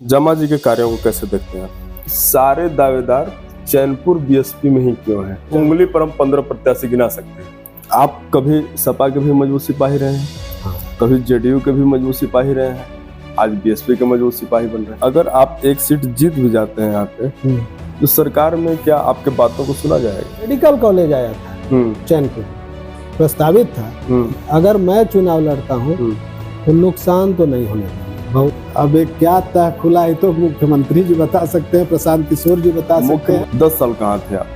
जमा जी के कार्यों को कैसे देखते हैं आप? सारे दावेदार चैनपुर बीएसपी में ही क्यों हैं? उंगली पर हम 15 प्रत्याशी गिना सकते हैं। आप कभी सपा के भी मजबूत सिपाही रहे हैं, कभी जेडीयू के भी मजबूत सिपाही रहे हैं, आज बीएसपी के मजबूत सिपाही बन रहे हैं। अगर आप एक सीट जीत भी जाते हैं यहाँ पे, तो सरकार में क्या आपके बातों को सुना जाएगा? मेडिकल कॉलेज आया था चैनपुर, प्रस्तावित था। अगर मैं चुनाव लड़ता हूँ तो नुकसान तो नहीं होने वाला। अब एक क्या तय खुला है तो मुख्यमंत्री जी बता सकते हैं, प्रशांत किशोर जी बता सकते हैं। 10 साल कहाँ थे आप?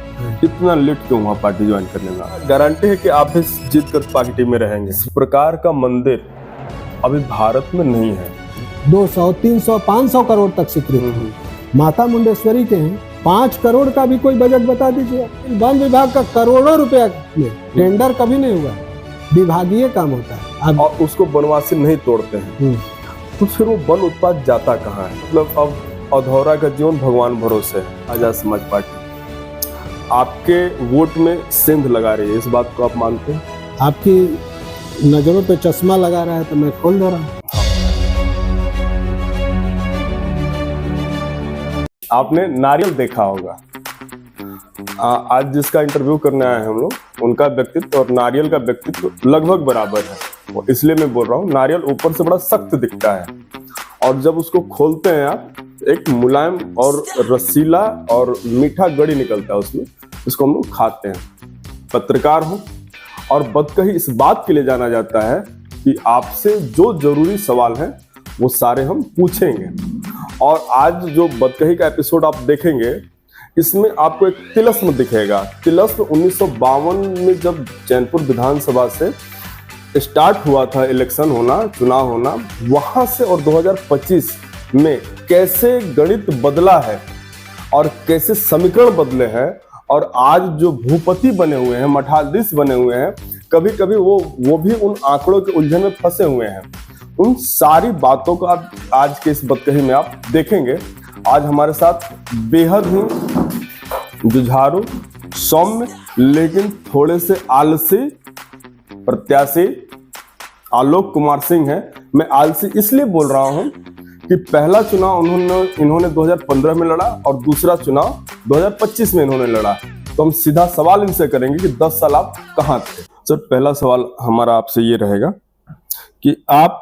इतना लेट क्यों हुआ पार्टी ज्वाइन करने में? गारंटी है कि आप भी जीत कर पार्टी में रहेंगे। इस प्रकार का मंदिर अभी भारत में नहीं है। 200, 300, 500 करोड़ तक स्वीकृत माता मुंडेश्वरी के हैं। 5 करोड़ का भी कोई बजट बता दीजिए। वन विभाग का करोड़ों रुपया में टेंडर कभी नहीं हुआ, विभागीय काम होता है। और उसको वनवासी नहीं तोड़ते हैं, तो फिर वो वन उत्पाद जाता कहाँ है? मतलब अब अधौरा का जीवन भगवान भरोसे है। आजाद समाज पार्टी आपके वोट में सेंध लगा रही है, इस बात को आप मानते हैं? आपकी नजरों पे चश्मा लगा रहा है तो मैं खोल दे रहा हूँ। आपने नारियल देखा होगा। आज जिसका इंटरव्यू करने आए हैं हम लोग, उनका व्यक्तित्व और नारियल का व्यक्तित्व लगभग बराबर है। और इसलिए मैं बोल रहा हूँ, नारियल ऊपर से बड़ा सख्त दिखता है और जब उसको खोलते हैं आप, एक मुलायम और रसीला और मीठा गड़ी निकलता है उसमें, इसको हम लोग खाते हैं। पत्रकार हूँ और बदकही इस बात के लिए जाना जाता है कि आपसे जो जरूरी सवाल है वो सारे हम पूछेंगे। और आज जो बदकही का एपिसोड आप देखेंगे, इसमें आपको एक तिलस्म दिखेगा। तिलस्म 1952 में जब चैनपुर विधानसभा से स्टार्ट हुआ था इलेक्शन होना, चुनाव होना, वहां से और 2025 में कैसे गणित बदला है और कैसे समीकरण बदले हैं, और आज जो भूपति बने हुए हैं, मठाधीश बने हुए हैं, कभी कभी वो भी उन आंकड़ों के उलझन में फंसे हुए हैं। उन सारी बातों को आप आज के इस बदकही में आप देखेंगे। आज हमारे साथ बेहद ही जुझारू, सौम्य, लेकिन थोड़े से आलसी प्रत्याशी आलोक कुमार सिंह है। मैं आलसी इसलिए बोल रहा हूं कि पहला चुनाव इन्होंने 2015 में लड़ा और दूसरा चुनाव 2025 में इन्होंने लड़ा। तो हम सीधा सवाल इनसे करेंगे कि 10 साल आप कहां थे? सर, पहला सवाल हमारा आपसे ये रहेगा कि आप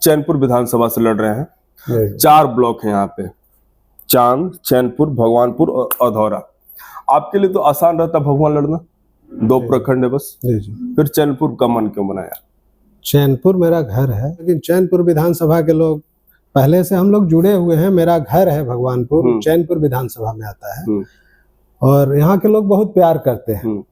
चैनपुर विधानसभा से लड़ रहे हैं। 4 ब्लॉक हैं यहाँ पे, चांद, चैनपुर, भगवानपुर और अधौरा। आपके लिए तो आसान रहता भगवान लड़ना, 2 प्रखंड है बस। फिर चैनपुर का मन क्यों बनाया? चैनपुर मेरा घर है, लेकिन चैनपुर विधानसभा के लोग पहले से हम लोग जुड़े हुए हैं। मेरा घर है भगवानपुर, चैनपुर विधानसभा में आता है और यहाँ के लोग बहुत प्यार करते हैं,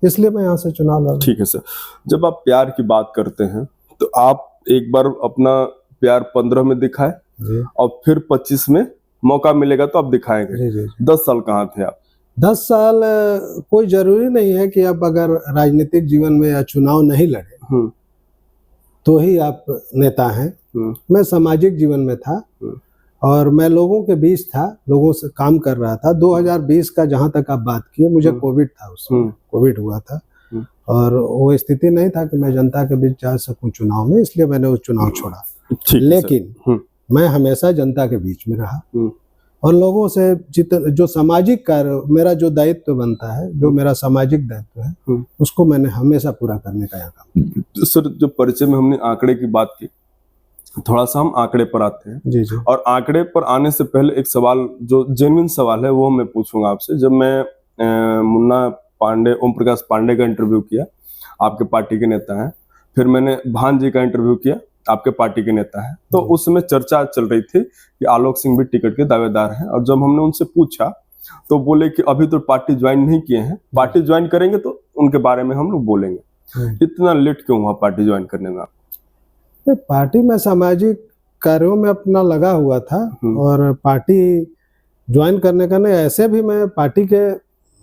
इसलिए मैं यहाँ से चुनाव लड़ रहा हूं। ठीक है सर, जब आप प्यार की बात करते हैं तो आप एक बार अपना प्यार 15 में दिखाए और फिर 25 में मौका मिलेगा तो आप दिखाएंगे। 10 साल कहाँ थे आप? 10 साल कोई जरूरी नहीं है कि आप अगर राजनीतिक जीवन में या चुनाव नहीं लड़े तो ही आप नेता हैं। मैं सामाजिक जीवन में था और मैं लोगों के बीच था, लोगों से काम कर रहा था। 2020 का जहां तक आप बात किए, मुझे कोविड था, उसमें कोविड हुआ था और वो स्थिति नहीं था कि मैं जनता के बीच जा सकूं चुनाव में, इसलिए मैंने वो चुनाव छोड़ा। लेकिन मैं हमेशा जनता के बीच में रहा और लोगों से जो सामाजिक कार्य, मेरा जो दायित्व बनता है, जो मेरा सामाजिक दायित्व है, उसको मैंने हमेशा पूरा करने का यहाँ काम। तो सर, जो परिचय में हमने आंकड़े की बात की, थोड़ा सा हम आंकड़े पर आते हैं। जी। और आंकड़े पर आने से पहले एक सवाल, जो जेन्युइन सवाल है, वो मैं पूछूंगा आपसे। जब मैं मुन्ना पांडे, ओम प्रकाश पांडे का इंटरव्यू किया, आपके पार्टी के नेता हैं, फिर मैंने भान जी का इंटरव्यू किया, आपके पार्टी के नेता हैं, तो उस समय चर्चा चल रही थी कि आलोक सिंह भी टिकट के दावेदार हैं। और जब हमने उनसे पूछा तो बोले कि अभी तो पार्टी ज्वाइन नहीं किए हैं, पार्टी ज्वाइन करेंगे तो उनके बारे में हम लोग बोलेंगे। इतना लेट क्यों हुआ पार्टी ज्वाइन करने में? पार्टी में सामाजिक कार्यों में अपना लगा हुआ था और पार्टी ज्वाइन करने का नहीं, ऐसे भी मैं पार्टी के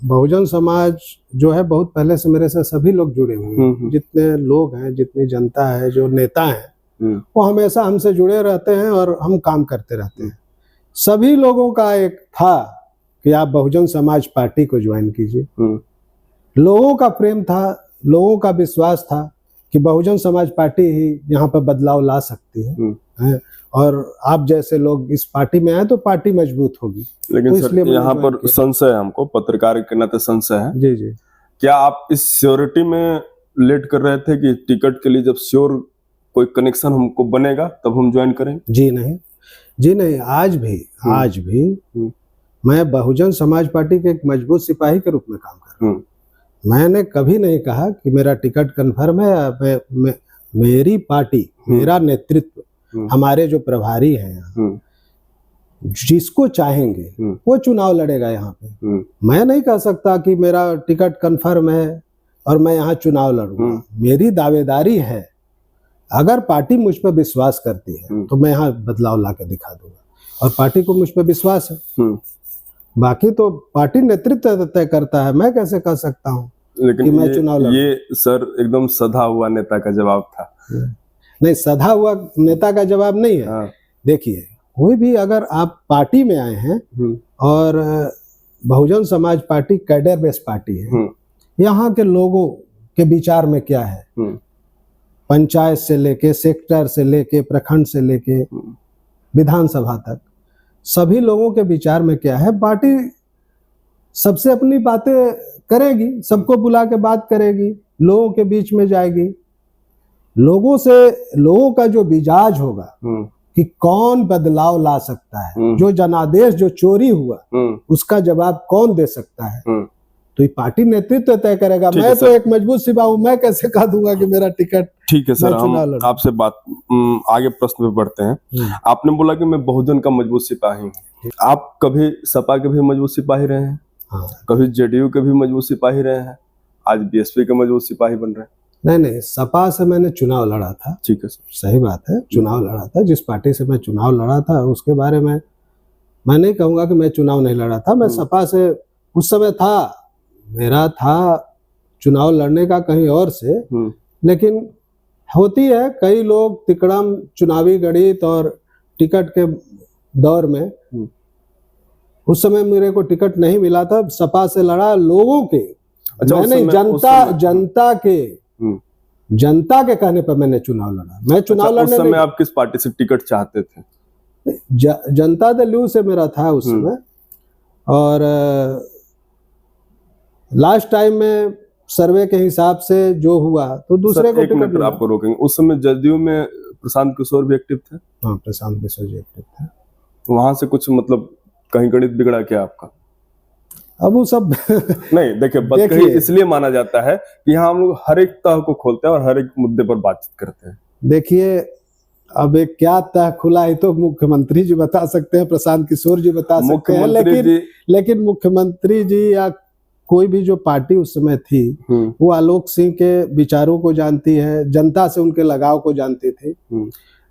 बहुजन समाज जो है बहुत पहले से मेरे से सभी लोग जुड़े हुए हैं। जितने लोग हैं, जितनी जनता है, जो नेता हैं, वो हमेशा हमसे जुड़े रहते हैं और हम काम करते रहते हैं। सभी लोगों का एक था कि आप बहुजन समाज पार्टी को ज्वाइन कीजिए। लोगों का प्रेम था, लोगों का विश्वास था कि बहुजन समाज पार्टी ही यहाँ पर बदलाव ला सकती है, और आप जैसे लोग इस पार्टी में आए तो पार्टी मजबूत होगी। लेकिन तो सर इसलिए मैंने यहाँ ज्वाइन पर किया। संशय है, हमको पत्रकार के नाते संशय है, जी जी। क्या आप इस श्योरिटी में लेट कर रहे थे कि टिकट के लिए जब श्योर कोई कनेक्शन हमको बनेगा तब हम ज्वाइन करेंगे? जी नहीं, जी नहीं, आज भी मैं बहुजन समाज पार्टी के एक मजबूत सिपाही के रूप में काम कर रहा हूँ। मैंने कभी नहीं कहा कि मेरा टिकट कन्फर्म है, या मेरी पार्टी, मेरा नेतृत्व, हमारे जो प्रभारी हैं यहाँ, जिसको चाहेंगे वो चुनाव लड़ेगा यहाँ पे। मैं नहीं कह सकता कि मेरा टिकट कन्फर्म है और मैं यहाँ चुनाव लड़ूंगा। मेरी दावेदारी है, अगर पार्टी मुझ पर विश्वास करती है तो मैं यहाँ बदलाव ला के दिखा दूंगा, और पार्टी को मुझ पर विश्वास है। बाकी तो पार्टी नेतृत्व तय करता है, मैं कैसे कह सकता हूँ लेकिन कि मैं चुनाव लड़ूं। ये सर एकदम सधा हुआ नेता का जवाब था। नहीं, सधा हुआ नेता का जवाब नहीं है। देखिए, कोई भी अगर आप पार्टी में आए हैं, और Bahujan Samaj party cadre based party है, यहाँ के लोगों के विचार में क्या है, पंचायत से लेके, सेक्टर से लेके, प्रखंड से लेके विधानसभा तक, सभी लोगों के विचार में क्या है, पार्टी सबसे अपनी बातें करेगी, सबको बुला के बात करेगी, लोगों के बीच में जाएगी, लोगों का जो मिजाज होगा कि कौन बदलाव ला सकता है, जो जनादेश जो चोरी हुआ उसका जवाब कौन दे सकता है, तो ये पार्टी नेतृत्व तय करेगा। मैं तो एक मजबूत सिपाही हूं, मैं कैसे कह दूंगा कि मेरा टिकट। ठीक है सर, हम आपसे बात आगे प्रश्न पे बढ़ते हैं। आपने बोला कि मैं बहुजन का मजबूत सिपाही हूँ, आप कभी सपा के भी मजबूत सिपाही रहे हैं, कभी जेडीयू के भी मजबूत सिपाही रहे हैं, आज बीएसपी के मजबूत सिपाही बन रहे हैं। नहीं, सपा से मैंने चुनाव लड़ा था। ठीक है सर, सही बात है, चुनाव लड़ा था। जिस पार्टी से मैं चुनाव लड़ा था उसके बारे में मैं नहीं कहूंगा कि मैं चुनाव नहीं लड़ा था। मैं सपा से उस समय था, मेरा था चुनाव लड़ने का कहीं और से, लेकिन होती है, कई लोग तिकड़म, चुनावी गणित और टिकट के दौर में, उस समय मेरे को टिकट नहीं मिला था, सपा से लड़ा लोगों के। अच्छा, मैंने जनता के कहने पर मैंने चुनाव लड़ा। मैं चुनाव लड़ने उस समय आप किस पार्टी से टिकट चाहते थे? जनता दल यू से मेरा था उस समय, और लास्ट टाइम में सर्वे के हिसाब से जो हुआ तो दूसरे को टिकट मिला। आपको रोकेंगे, उस समय जदयू में प्रशांत किशोर भी एक्टिव थे? हाँ, प्रशांत किशोर जी एक्टिव थे। वहां से कुछ मतलब कहीं गणित बिगड़ा क्या आपका? अब वो सब नहीं, देखिए इसलिए माना जाता है कि यहाँ हम लोग हर एक तह को खोलते हैं और हर एक मुद्दे पर बातचीत करते हैं। देखिए, अब एक क्या तह खुला है तो मुख्यमंत्री जी बता सकते हैं, प्रशांत किशोर जी बता सकते हैं, लेकिन मुख्यमंत्री जी या कोई भी जो पार्टी उस समय थी वो आलोक सिंह के विचारों को जानती है, जनता से उनके लगाव को जानती थी।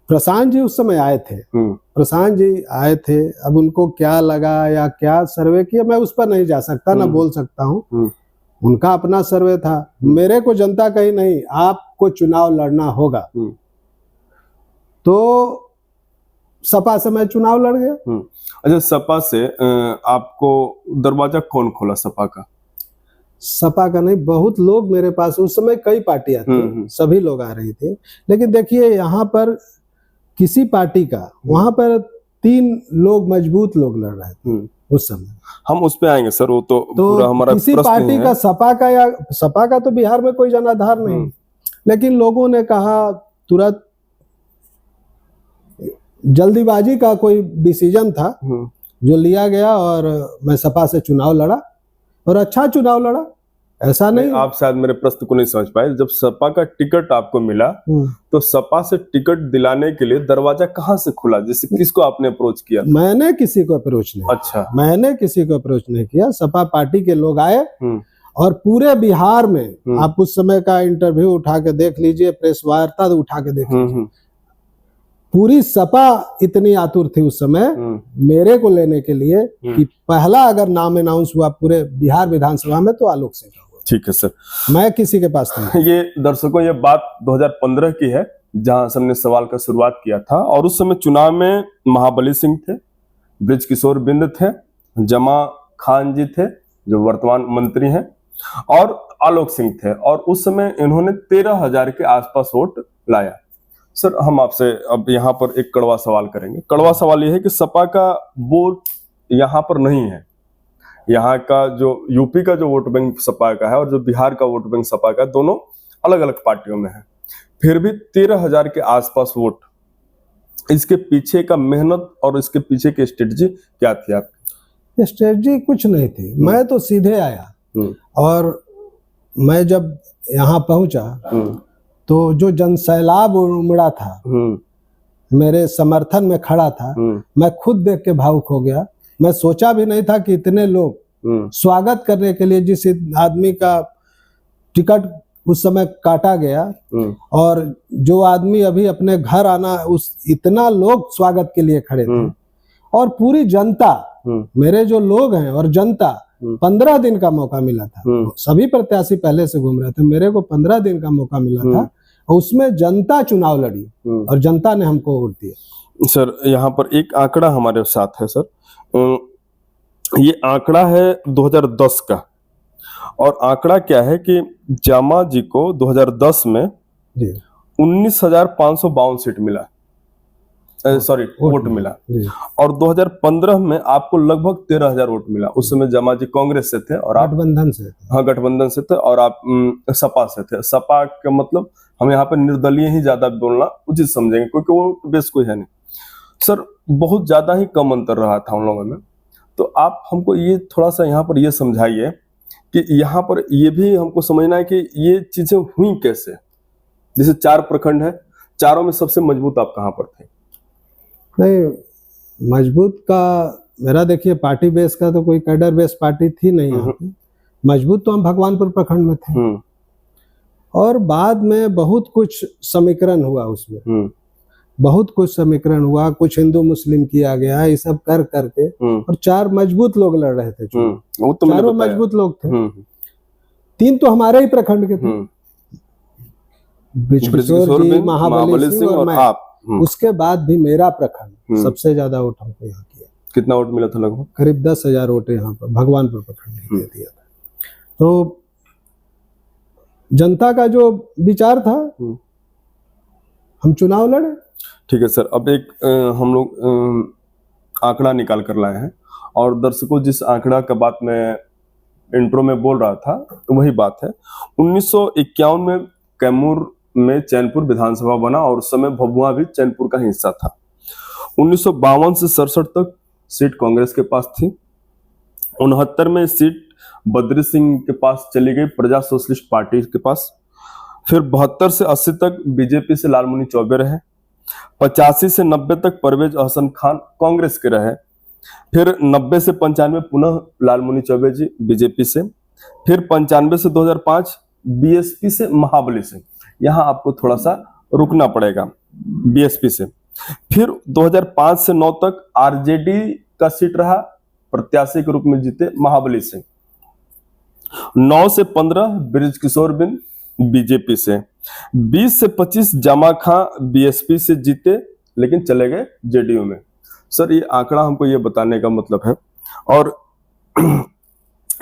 प्रशांत जी उस समय आए थे, अब उनको क्या लगा या क्या सर्वे किया मैं उस पर नहीं जा सकता, ना बोल सकता हूँ। उनका अपना सर्वे था। मेरे को जनता कही नहीं, आपको चुनाव लड़ना होगा, तो सपा से मैं चुनाव लड़ गया। अच्छा, सपा से आपको दरवाजा कौन खोला सपा का? सपा का नहीं, बहुत लोग मेरे पास, उस समय कई पार्टियां थी, सभी लोग आ रही थी, लेकिन देखिए यहाँ पर किसी पार्टी का, वहां पर 3 लोग मजबूत लोग लड़ रहे थे उस समय। हम उस पे आएंगे सर, वो तो पूरा हमारा किसी पार्टी का, सपा का तो बिहार में कोई जनाधार नहीं, लेकिन लोगों ने कहा तुरंत, जल्दीबाजी का कोई डिसीजन था जो लिया गया, और मैं सपा से चुनाव लड़ा और अच्छा चुनाव लड़ा। ऐसा नहीं, आप शायद मेरे प्रश्न को नहीं समझ पाए। जब सपा का टिकट आपको मिला तो सपा से टिकट दिलाने के लिए दरवाजा कहां से खुला, जैसे किसको आपने अप्रोच किया? मैंने किसी को अप्रोच नहीं। अच्छा, मैंने किसी को अप्रोच नहीं किया। सपा पार्टी के लोग आए, और पूरे बिहार में आप उस समय का इंटरव्यू उठा के देख लीजिए, प्रेस वार्ता उठा के देख लीजिए, पूरी सपा इतनी आतुर थी उस समय मेरे को लेने के लिए कि पहला अगर नाम अनाउंस हुआ पूरे बिहार विधानसभा में तो आलोक सिंह का हुआ। ठीक है सर, मैं किसी के पास नहीं। ये दर्शकों, ये बात 2015 की है जहां हमने सवाल का शुरुआत किया था, और उस समय चुनाव में महाबली सिंह थे, ब्रिज किशोर बिंद थे, जमा खान जी थे जो वर्तमान मंत्री हैं, और आलोक सिंह थे और उस समय इन्होंने 13,000 के आसपास वोट लाया। सर हम आपसे अब यहाँ पर एक कड़वा सवाल करेंगे। कड़वा सवाल यह है कि सपा का वोट यहाँ पर नहीं है। यहाँ का जो यूपी का जो वोट बैंक सपा का है और जो बिहार का वोट बैंक सपा का है, दोनों अलग अलग पार्टियों में है। फिर भी 13,000 के आसपास वोट, इसके पीछे का मेहनत और इसके पीछे की स्ट्रेटजी क्या थी आपकी? स्ट्रेटजी कुछ नहीं थी, मैं तो सीधे आया और मैं जब यहाँ पहुंचा तो जो जनसैलाब उमड़ा था, मेरे समर्थन में खड़ा था, मैं खुद देख के भावुक हो गया। मैं सोचा भी नहीं था कि इतने लोग स्वागत करने के लिए, जिस आदमी का टिकट उस समय काटा गया और जो आदमी अभी अपने घर आना, उस इतना लोग स्वागत के लिए खड़े थे और पूरी जनता, मेरे जो लोग हैं और जनता, 15 दिन का मौका मिला था। सभी प्रत्याशी पहले से घूम रहे थे, मेरे को 15 दिन का मौका मिला था और उसमें जनता चुनाव लड़ी और जनता ने हमको वोट दिया। सर यहाँ पर एक आंकड़ा हमारे साथ है सर, ये आंकड़ा है 2010 का और आंकड़ा क्या है कि जामा जी को 2010 में 19,552 सीट मिला, सॉरी वोट मिला और 2015 में आपको लगभग 13,000 वोट मिला। उस समय जमा जी कांग्रेस से थे और आप गठबंधन से, हाँ गठबंधन से थे और आप सपा से थे। सपा का मतलब हम यहाँ पे निर्दलीय ही ज्यादा बोलना उचित समझेंगे क्योंकि वो बेस कोई है नहीं। सर बहुत ज्यादा ही कम अंतर रहा था उन लोगों में, तो आप हमको ये थोड़ा सा यहाँ पर ये समझाइए कि यहाँ पर ये भी हमको समझना है कि ये चीजें हुई कैसे। जैसे 4 प्रखंड है, चारों में सबसे मजबूत आप कहाँ पर थे? नहीं, मजबूत का मेरा देखिए पार्टी बेस का तो कोई कैडर बेस पार्टी थी नहीं यहाँ पे। मजबूत तो हम भगवानपुर प्रखंड में थे और बाद में बहुत कुछ समीकरण हुआ, उसमें बहुत कुछ समीकरण हुआ, कुछ हिंदू मुस्लिम किया गया, ये सब कर करके और 4 मजबूत लोग लड़ रहे थे। चारों मजबूत लोग थे, 3 तो हमारे ही प्रखंड के थे, बृजकिशोर जी, महाबली सिंह और मैं। उसके बाद भी मेरा प्रखंड सबसे ज्यादा वोट हमको यहाँ किया। कितना वोट मिला था? लगभग करीब 10,000 वोट यहाँ पर भगवानपुर प्रखंड में दिया था। तो जनता का जो विचार था, हम चुनाव लड़े। ठीक है सर, अब एक हम लोग आंकड़ा निकाल कर लाए हैं और दर्शकों जिस आंकड़ा का बात मैं इंट्रो में बोल रहा था तो वही बात है। 1951 में कैमूर में चैनपुर विधानसभा बना और उस समय भभुआ भी चैनपुर का हिस्सा था। 1952 से 67 तक सीट कांग्रेस के पास थी। 69 में सीट बद्री सिंह के पास चली गई, प्रजा सोशलिस्ट पार्टी के पास। फिर 72 से 80 तक बीजेपी से लालमुनि चौबे रहे। 85 से 90 तक परवेज अहसन खान कांग्रेस के रहे। फिर 90 से 95 पुनः लालमुनि चौबे जी बीजेपी से। फिर 95 से 2005 बीएसपी से महाबली सिंह। यहाँ आपको थोड़ा सा रुकना पड़ेगा, बीएसपी से। फिर 2005 से 9 तक आरजेडी का सीट रहा, प्रत्याशी के रूप में जीते महाबली सिंह। 9 से 15 बृजकिशोर बिंद बीजेपी से। 20 से 25 जमा खां बीएसपी से जीते लेकिन चले गए जेडीयू में। सर ये आंकड़ा हमको ये बताने का मतलब है। और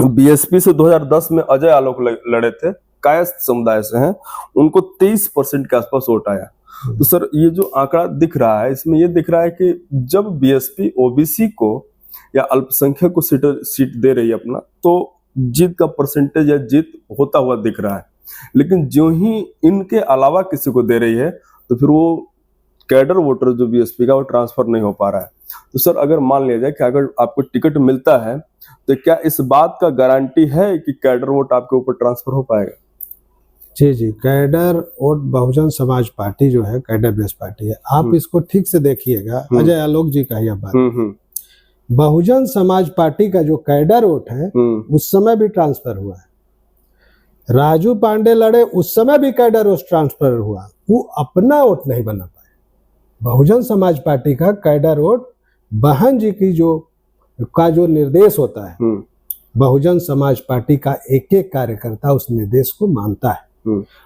बीएसपी से 2010 में अजय आलोक लड़े थे, कायस्थ समुदाय से हैं, उनको 23% के आसपास वोट आया। तो सर ये जो आंकड़ा दिख रहा है, इसमें ये दिख रहा है कि जब बीएसपी ओबीसी को या अल्पसंख्यक को सीट दे रही है अपना, तो जीत का परसेंटेज या जीत होता हुआ दिख रहा है। लेकिन जो ही इनके अलावा किसी को दे रही है तो फिर वो कैडर वोटर जो बीएसपी का वो ट्रांसफर नहीं हो पा रहा है। तो सर अगर मान लिया जाए कि अगर आपको टिकट मिलता है तो क्या इस बात का गारंटी है कि कैडर वोट आपके ऊपर ट्रांसफर हो पाएगा? जी जी, cadre vote Bahujan Samaj party जो है कैडर बेस पार्टी है। आप इसको ठीक से देखिएगा, अजय आलोक जी का यह बात, बहुजन समाज पार्टी का जो कैडर वोट है उस समय भी ट्रांसफर हुआ है। राजू पांडे लड़े, उस समय भी कैडर वोट ट्रांसफर हुआ, वो अपना वोट नहीं बना पाए। बहुजन समाज पार्टी का कैडर वोट बहन जी की जो निर्देश होता है, बहुजन समाज पार्टी का एक एक कार्यकर्ता उस निर्देश को मानता है।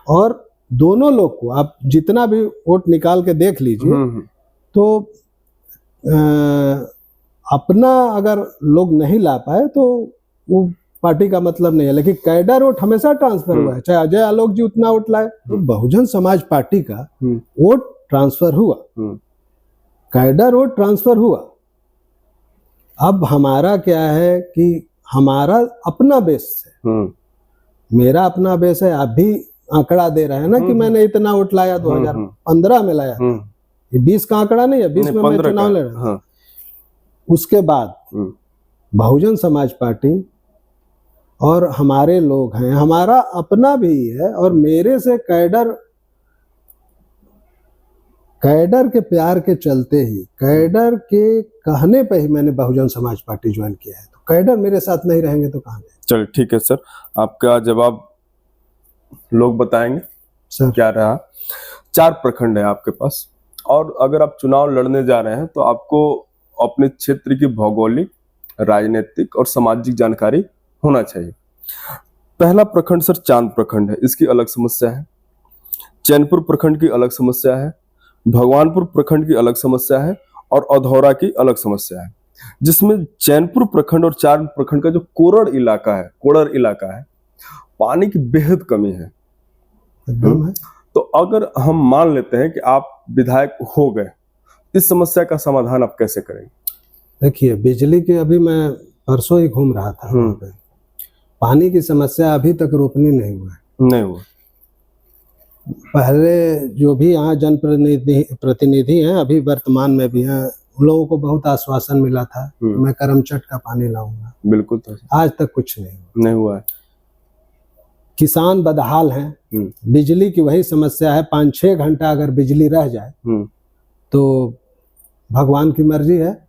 और दोनों लोग को आप जितना भी वोट निकाल के देख लीजिए तो अपना अगर लोग नहीं ला पाए तो वो पार्टी का मतलब नहीं है, लेकिन कैडर वोट हमेशा ट्रांसफर हुआ है। चाहे अजय आलोक जी उतना वोट लाए, तो बहुजन समाज पार्टी का वोट ट्रांसफर हुआ, कैडर वोट ट्रांसफर हुआ। अब हमारा क्या है कि हमारा अपना बेस है, मेरा अपना बेस है। आप भी आंकड़ा दे रहे हैं ना कि मैंने इतना वोट लाया 2015 में लाया था। ये 20 का आंकड़ा नहीं है, 20 में मैं चुनाव लड़ रहा हूं। उसके बाद बहुजन समाज पार्टी और हमारे लोग हैं, हमारा अपना भी है, और मेरे से कैडर के प्यार के चलते ही, कैडर के कहने पे ही मैंने बहुजन समाज पार्टी ज्वाइन किया है। तो कैडर मेरे साथ नहीं रहेंगे तो कहाँ जाएंगे? चलिए ठीक है सर, आपका जवाब लोग बताएंगे सर क्या रहा। 4 प्रखंड है आपके पास, और अगर आप चुनाव लड़ने जा रहे हैं तो आपको अपने क्षेत्र की भौगोलिक, राजनीतिक और सामाजिक जानकारी होना चाहिए। पहला प्रखंड सर चांद प्रखंड है, इसकी अलग समस्या है। चैनपुर प्रखंड की अलग समस्या है, भगवानपुर प्रखंड की अलग समस्या है, और अधौरा की अलग समस्या है। जिसमें चैनपुर प्रखंड और चांद प्रखंड का जो कोड़र इलाका है, पानी की बेहद कमी है। तो अगर हम मान लेते हैं कि आप विधायक हो गए, इस समस्या का समाधान आप कैसे करेंगे? देखिए, बिजली के अभी मैं परसों ही घूम रहा था, पानी की समस्या अभी तक रोकनी नहीं हुआ। पहले जो भी यहाँ जनप्रतिनिधि हैं, अभी वर्तमान में भी हैं, उन लोगों को बहुत आश्वासन मिला था कि मैं करमचट का पानी लाऊंगा। बिल्कुल, आज तक कुछ नहीं हुआ है। किसान बदहाल हैं, बिजली की वही समस्या है। 5-6 घंटा अगर बिजली रह जाए तो भगवान की मर्जी है,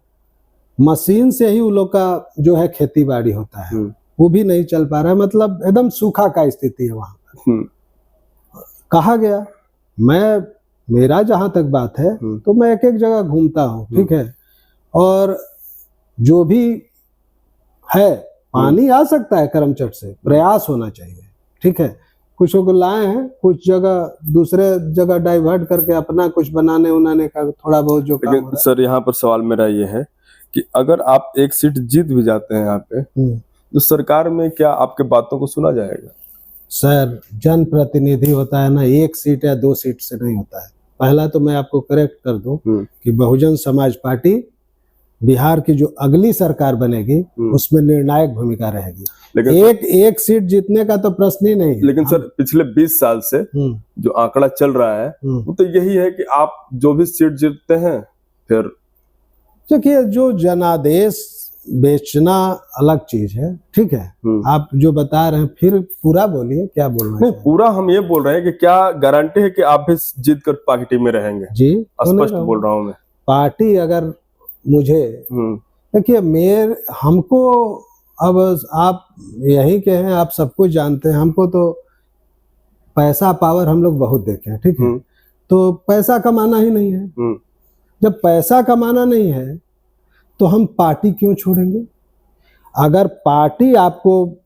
मशीन से ही उन लोग का जो है खेती बाड़ी होता है, वो भी नहीं चल पा रहा है। मतलब एकदम सूखा का स्थिति है वहां पर। कहा गया, मेरा जहां तक बात है तो मैं एक एक जगह घूमता हूँ, ठीक है, और जो भी है पानी आ सकता है करमचट से, प्रयास होना चाहिए, ठीक है। कुछ को लाए हैं, कुछ जगह दूसरे जगह डाइवर्ट करके अपना कुछ बनाने उनाने का थोड़ा बहुत जो काम हो रहा है। सर यहाँ पर सवाल मेरा ये है कि अगर आप एक सीट जीत भी जाते हैं यहाँ पे, तो सरकार में क्या आपके बातों को सुना जाएगा? सर, जनप्रतिनिधि होता है ना, 1 सीट या 2 सीट से नहीं होता है। पहला तो मैं आपको करेक्ट कर दूं कि बहुजन समाज पार्टी बिहार की जो अगली सरकार बनेगी उसमें निर्णायक भूमिका रहेगी। लेकिन एक सीट जीतने का तो प्रश्न ही नहीं है। लेकिन सर, पिछले 20 साल से जो आंकड़ा चल रहा है वो तो यही है कि आप जो भी सीट जीतते हैं, फिर देखिए, जो जनादेश बेचना अलग चीज है, ठीक है। आप जो बता रहे हैं, फिर पूरा बोलिए, क्या बोलना है? पूरा हम ये बोल रहे हैं कि क्या गारंटी है कि आप भी जीत कर पार्टी में रहेंगे? जी, स्पष्ट बोल रहा हूँ मैं। पार्टी अगर मुझे, देखिए, हमको, अब आप यही के हैं, आप सब कुछ जानते हैं, हमको तो पैसा पावर हम लोग बहुत देखे हैं, ठीक है। तो पैसा कमाना ही नहीं है। जब पैसा कमाना नहीं है तो हम पार्टी क्यों छोड़ेंगे? अगर पार्टी आपको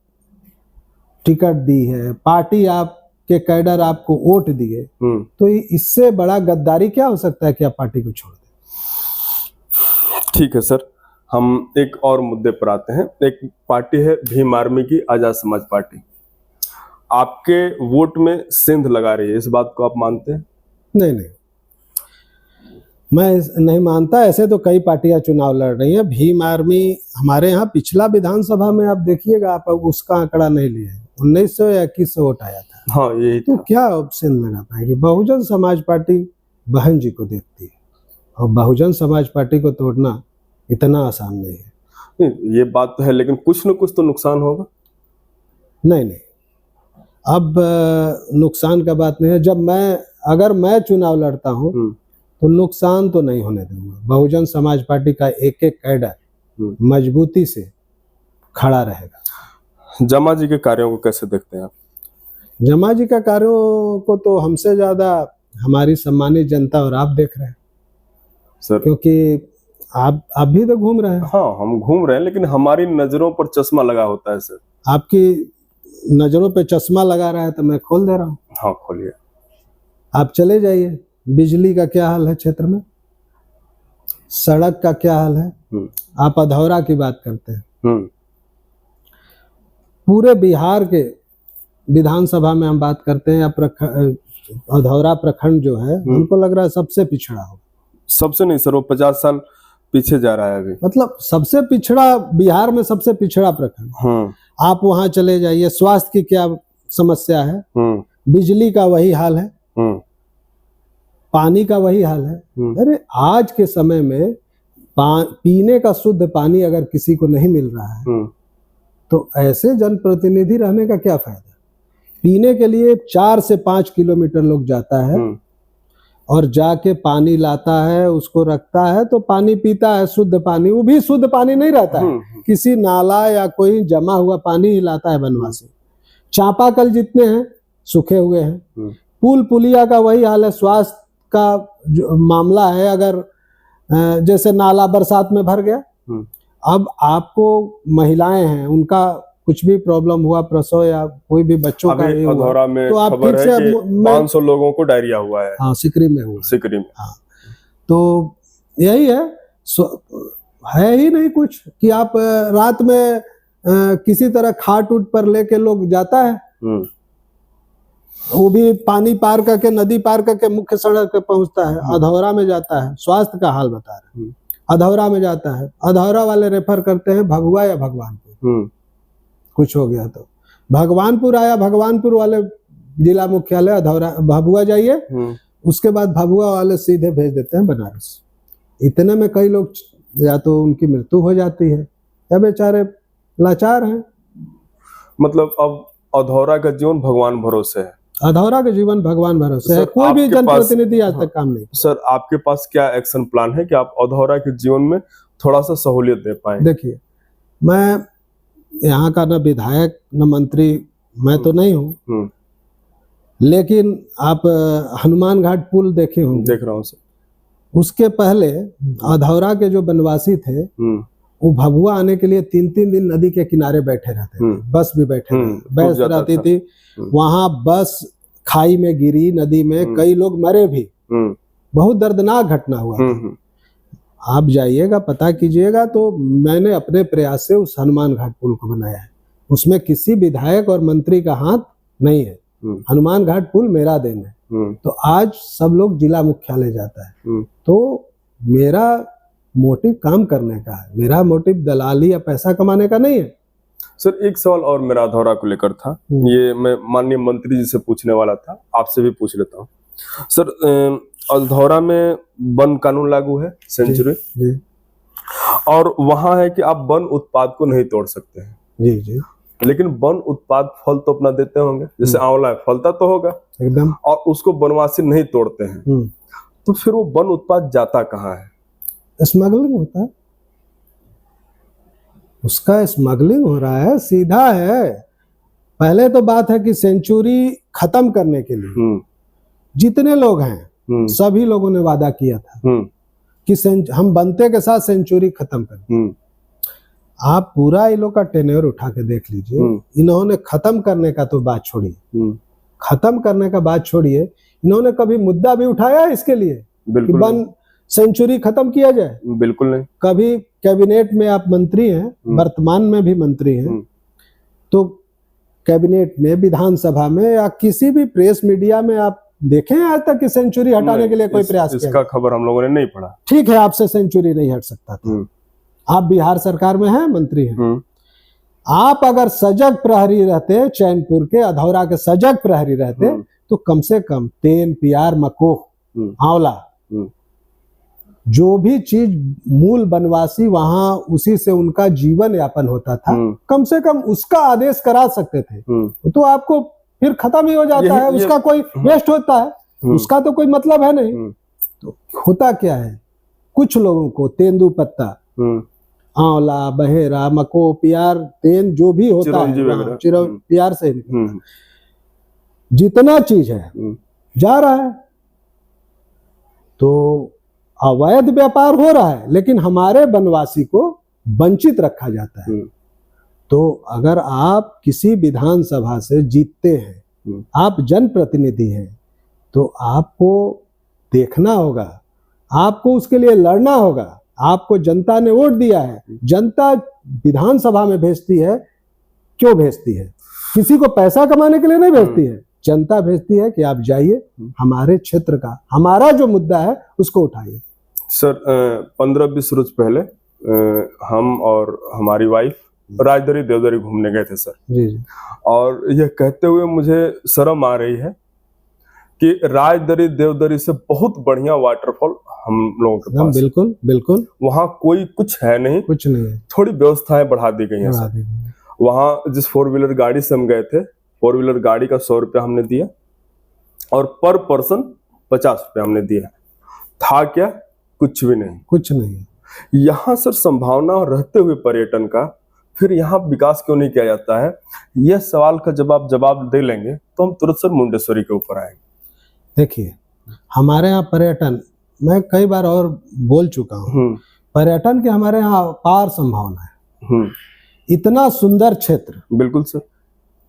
टिकट दी है, पार्टी आपके कैडर आपको वोट दिए, तो इससे बड़ा गद्दारी क्या हो सकता है कि आप पार्टी को छोड़ दें? ठीक है सर, हम एक और मुद्दे पर आते हैं। एक पार्टी है भीम आर्मी की आजाद समाज पार्टी, आपके वोट में सेंध लगा रही है, इस बात को आप मानते हैं? नहीं, मैं नहीं मानता। ऐसे तो कई पार्टियां चुनाव लड़ रही हैं। भीम आर्मी हमारे यहाँ पिछला विधानसभा में आप देखिएगा, आप उसका आंकड़ा नहीं लिए, 1900 या 2100 वोट आया था। हाँ, यही तो क्या ऑप्शन लगा पाएगी? बहुजन समाज पार्टी बहन जी को देखती है, और बहुजन समाज पार्टी को तोड़ना इतना आसान नहीं है। ये बात तो है, लेकिन कुछ न कुछ तो नुकसान होगा। नहीं, अब नुकसान का बात नहीं है। अगर मैं चुनाव लड़ता हूँ तो नुकसान तो नहीं होने दूंगा। बहुजन समाज पार्टी का एक एक कैडर मजबूती से खड़ा रहेगा। जमा जी के कार्यों को कैसे देखते हैं आप? जमा जी का कार्यों को तो हमसे ज्यादा हमारी सम्मानित जनता और आप देख रहे हैं सर, क्योंकि आप भी तो घूम रहे हैं। हाँ, हम घूम रहे हैं, लेकिन हमारी नजरों पर चश्मा लगा होता है सर। आपकी नजरों पे चश्मा लगा रहा है तो मैं खोल दे रहा हूँ। हाँ, खोलिए। आप चले जाइए, बिजली का क्या हाल है क्षेत्र में, सड़क का क्या हाल है। आप अधौरा की बात करते हैं, पूरे बिहार के विधानसभा में हम बात करते हैं या अधौरा प्रखंड जो है हमको लग रहा है सबसे पिछड़ा हो। सबसे नहीं सर, वो 50 साल पीछे जा रहा है अभी। मतलब सबसे पिछड़ा, बिहार में सबसे पिछड़ा प्रखंड। आप वहां चले जाइए, स्वास्थ्य की क्या समस्या है, बिजली का वही हाल है, पानी का वही हाल है। अरे आज के समय में पीने का शुद्ध पानी अगर किसी को नहीं मिल रहा है तो ऐसे जनप्रतिनिधि रहने का क्या फायदा। पीने के लिए 4 से 5 किलोमीटर लोग जाता है और जाके पानी लाता है, उसको रखता है तो पानी पीता है, शुद्ध पानी। वो भी शुद्ध पानी नहीं रहता है, किसी नाला या कोई जमा हुआ पानी ही लाता है बनवासी। चापाकल जितने हैं सूखे हुए हैं, पुल पुलिया का वही हाल है। स्वास्थ्य का जो मामला है, अगर जैसे नाला बरसात में भर गया, अब आपको महिलाएं हैं, उनका कुछ भी प्रॉब्लम हुआ, प्रसव या कोई भी बच्चों का ये हुआ, में तो आप खबर फिर है से कि 500 लोगों को डायरिया हुआ है। हाँ, सिकरी में हुआ, सिकरी में। हाँ, तो यही है, है ही नहीं कुछ कि आप रात में किसी तरह खाट उट पर लेके लोग जाता है, वो भी पानी पार करके, नदी पार करके मुख्य सड़क पे पहुंचता है, अधौरा में जाता है। स्वास्थ्य का हाल बता रहे हैं, अधौरा में जाता है, अधौरा वाले रेफर करते हैं भगवा या भगवानपुर, कुछ हो गया तो भगवानपुर आया, भगवानपुर वाले जिला मुख्यालय अधौरा, भभुआ जाइए, उसके बाद भभुआ वाले सीधे भेज देते हैं बनारस। इतने में कई लोग या तो उनकी मृत्यु हो जाती है या बेचारे लाचार हैं। मतलब अब अधौरा का जीवन भगवान भरोसे है। अधौरा का जीवन भगवान भरोसे है, कोई भी जनप्रतिनिधि आज तक काम नहीं। सर आपके पास क्या एक्शन प्लान है कि आप अधौरा के जीवन में थोड़ा सा सहूलियत दे पाए? देखिए, मैं यहाँ का न विधायक न मंत्री मैं तो नहीं हूँ, लेकिन आप हनुमान घाट पुल देखे होंगे। देख रहा हूँ सर। उसके पहले अधौरा के जो बनवासी थे वो भभुआ आने के लिए 3-3 दिन नदी के किनारे बैठे रहते थे, बस भी बैठे बस रहती थी वहां, बस खाई में गिरी, नदी में कई लोग मरे भी, बहुत दर्दनाक घटना हुआ था। आप जाइएगा, पता कीजिएगा, तो मैंने अपने प्रयास से उस हनुमान घाट पुल को बनाया है, उसमें किसी विधायक और मंत्री का हाथ नहीं है। हनुमान घाट पुल मेरा देन है। तो आज सब लोग जिला मुख्यालय जाता है, तो मेरा मोटिव काम करने का है, मेरा मोटिव दलाली या पैसा कमाने का नहीं है। सर एक सवाल और मेरा अधौरा को लेकर था, ये मैं माननीय मंत्री जी से पूछने वाला था, आपसे भी पूछ लेता हूँ। सर अधौरा में वन कानून लागू है, सेंचुरी, और वहां है कि आप वन उत्पाद को नहीं तोड़ सकते हैं। जी जी। लेकिन वन उत्पाद फल तो अपना देते होंगे, जैसे आंवला है, फलता तो होगा एकदम, और उसको वनवासी नहीं तोड़ते हैं, तो फिर वो वन उत्पाद जाता कहाँ है? स्मगलिंग होता है, उसका स्मगलिंग हो रहा है, सीधा है। पहले तो बात है कि सेंचुरी खत्म करने के लिए जितने लोग हैं सभी लोगों ने वादा किया था कि हम बनते के साथ सेंचुरी खत्म करें। आप पूरा इन लोग का टेन्योर उठा के देख लीजिए, इन्होंने खत्म करने का तो बात छोड़िए, खत्म करने का बात छोड़िए, इन्होंने कभी मुद्दा भी उठाया इसके लिए कि वन सेंचुरी खत्म किया जाए? बिल्कुल नहीं। कभी कैबिनेट में आप मंत्री हैं, वर्तमान में भी मंत्री हैं, तो कैबिनेट में, विधानसभा में या किसी भी प्रेस मीडिया में आप देखें आज तक कि सेंचुरी हटाने के लिए कोई प्रयास किया? इसका खबर हम लोगों ने नहीं पढ़ा। ठीक है, आपसे सेंचुरी नहीं हट सकता था, आप बिहार सरकार में हैं, मंत्री हैं, आप अगर सजग प्रहरी रहते, चैनपुर के अधौरा के सजग प्रहरी रहते, तो कम से कम तेन, पियार, मकोह, आंवला, जो भी चीज मूल बनवासी वहां उसी से उनका जीवन यापन होता था, कम से कम उसका आदेश करा सकते थे। तो आपको फिर खत्म ही हो जाता है, उसका कोई वेस्ट होता है, उसका तो कोई मतलब है नहीं। तो होता क्या है, कुछ लोगों को तेंदू पत्ता, आंवला, बहेरा, मको, प्यार, तेन जो भी होता है, प्यार से जितना चीज है जा रहा है, तो अवैध व्यापार हो रहा है, लेकिन हमारे बनवासी को वंचित रखा जाता है। तो अगर आप किसी विधानसभा से जीतते हैं, आप जनप्रतिनिधि हैं, तो आपको देखना होगा, आपको उसके लिए लड़ना होगा। आपको जनता ने वोट दिया है, जनता विधानसभा में भेजती है क्यों भेजती है? किसी को पैसा कमाने के लिए नहीं भेजती है, जनता भेजती है कि आप जाइए, हमारे क्षेत्र का, हमारा जो मुद्दा है उसको उठाइए। सर 15-20 रोज पहले हम और हमारी वाइफ राजदरी देवदरी घूमने गए थे सर। जी जी। और यह कहते हुए मुझे शर्म आ रही है कि राजदरी देवदरी से बहुत बढ़िया वाटरफॉल हम लोगों के पास, बिल्कुल बिल्कुल, वहाँ कोई कुछ है नहीं, कुछ नहीं है, थोड़ी व्यवस्थाएं बढ़ा दी गई हैं सर। वहाँ जिस 4 व्हीलर गाड़ी से हम गए थे, 4 व्हीलर गाड़ी का 100 रुपया हमने दिया और पर पर्सन 50 रुपया हमने दिया। था क्या? कुछ भी नहीं, कुछ नहीं। यहाँ सर संभावना रहते हुए पर्यटन का, फिर यहाँ विकास क्यों नहीं किया जाता है? यह सवाल का जवाब दे लेंगे तो हम तुरंत सर मुंडेश्वरी के ऊपर आएंगे। देखिए, हमारे यहाँ पर्यटन, मैं कई बार और बोल चुका हूँ, पर्यटन की हमारे यहाँ अपार संभावना है। इतना सुंदर क्षेत्र, बिल्कुल सर,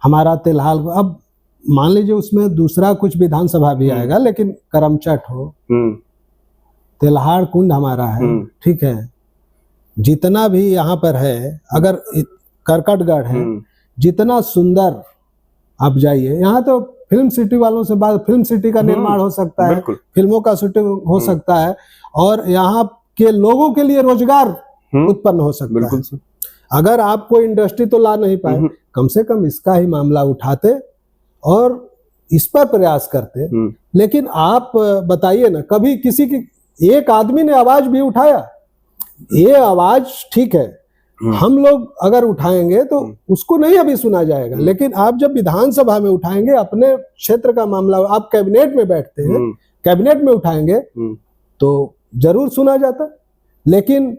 हमारा तिलहाल, अब मान लीजिए उसमें दूसरा कुछ विधानसभा भी आएगा, लेकिन करमचट हो, तिलहाड़ कुंड हमारा है, ठीक है, जितना भी यहाँ पर है, अगर करकटगढ़ है, जितना सुंदर, आप जाइए यहाँ तो फिल्म सिटी वालों से बात, फिल्म सिटी का निर्माण हो सकता है, फिल्मों का शूटिंग हो सकता है, और यहाँ के लोगों के लिए रोजगार उत्पन्न हो सकता है। अगर आप कोई इंडस्ट्री तो ला नहीं पाए, कम से कम इसका ही मामला उठाते और इस पर प्रयास करते। लेकिन आप बताइए ना, कभी किसी की, एक आदमी ने आवाज भी उठाया? ये आवाज ठीक है, हम लोग अगर उठाएंगे तो उसको नहीं अभी सुना जाएगा, लेकिन आप जब विधानसभा में उठाएंगे, अपने क्षेत्र का मामला, आप कैबिनेट में बैठते हैं, कैबिनेट में उठाएंगे तो जरूर सुना जाता। लेकिन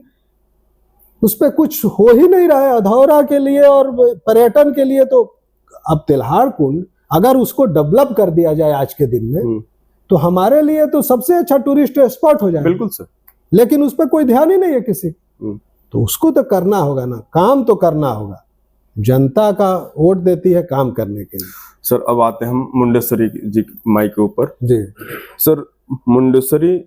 उस पर कुछ हो ही नहीं रहा है अधौरा के लिए और पर्यटन के लिए। तो अब तिलहाड़ कुंड अगर उसको डेवलप कर दिया जाए आज के दिन में, तो हमारे लिए तो सबसे अच्छा टूरिस्ट स्पॉट हो जाए। बिल्कुल सर, लेकिन उस पर कोई ध्यान ही नहीं है किसी, तो उसको तो करना होगा ना, काम तो करना होगा। जनता का वोट देती है काम करने के लिए। सर अब आते हैं हम मुंडेश्वरी जी माई के ऊपर। जी सर, मुंडेश्वरी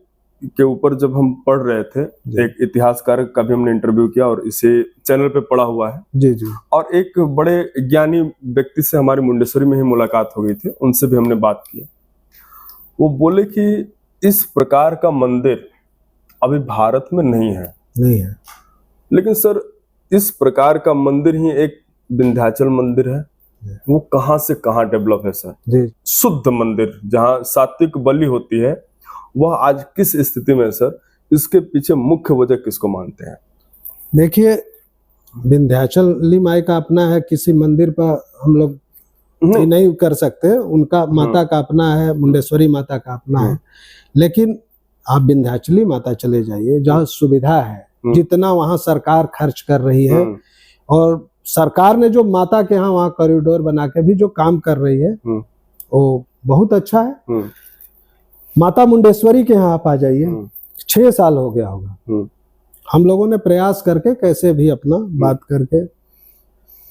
के ऊपर जब हम पढ़ रहे थे, एक इतिहासकार का भी हमने इंटरव्यू किया और इसे चैनल पे पढ़ा हुआ है। जी जी। और एक बड़े ज्ञानी व्यक्ति से हमारी मुंडेश्वरी में ही मुलाकात हो गई थी, उनसे भी हमने बात की। वो बोले कि इस प्रकार का मंदिर अभी भारत में नहीं है। लेकिन सर, इस प्रकार का मंदिर ही एक विंध्याचल मंदिर है, वो कहां से कहां डेवलप है सर जी। शुद्ध मंदिर जहां सात्विक बलि होती है, वह आज किस स्थिति में है सर? इसके पीछे मुख्य वजह किसको मानते हैं? देखिए, विंध्याचल माई का अपना है, किसी मंदिर पर हम लोग नहीं कर सकते, उनका माता का अपना है, मुंडेश्वरी माता का अपना है। लेकिन आप विंध्याचली माता चले जाइए, जहाँ सुविधा है, जितना वहाँ सरकार खर्च कर रही है, और सरकार ने जो माता के यहाँ वहाँ कॉरिडोर बना के भी जो काम कर रही है, वो बहुत अच्छा है। माता मुंडेश्वरी के यहाँ आप आ जाइए, 6 साल हो गया होगा, हम लोगों ने प्रयास करके कैसे भी अपना बात करके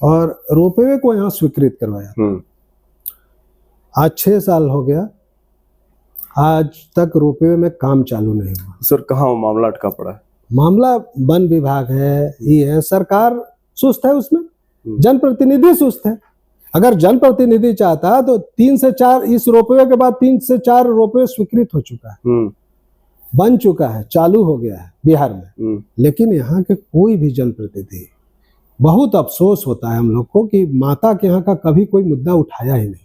और रोपवे को यहाँ स्वीकृत करवाया। आज 6 साल हो गया, आज तक रोपवे में काम चालू नहीं हुआ। सर कहाँ वो मामला अटका पड़ा है? मामला वन विभाग है, ये है, सरकार सुस्त है उसमें, जनप्रतिनिधि सुस्त है। अगर जनप्रतिनिधि चाहता तो 3 से 4, इस रोपवे के बाद 3 से 4 रोपवे स्वीकृत हो चुका है, बन चुका है, चालू हो गया है बिहार में। लेकिन यहाँ के कोई भी जनप्रतिनिधि, बहुत अफसोस होता है हम लोग को कि माता के यहाँ का कभी कोई मुद्दा उठाया ही नहीं।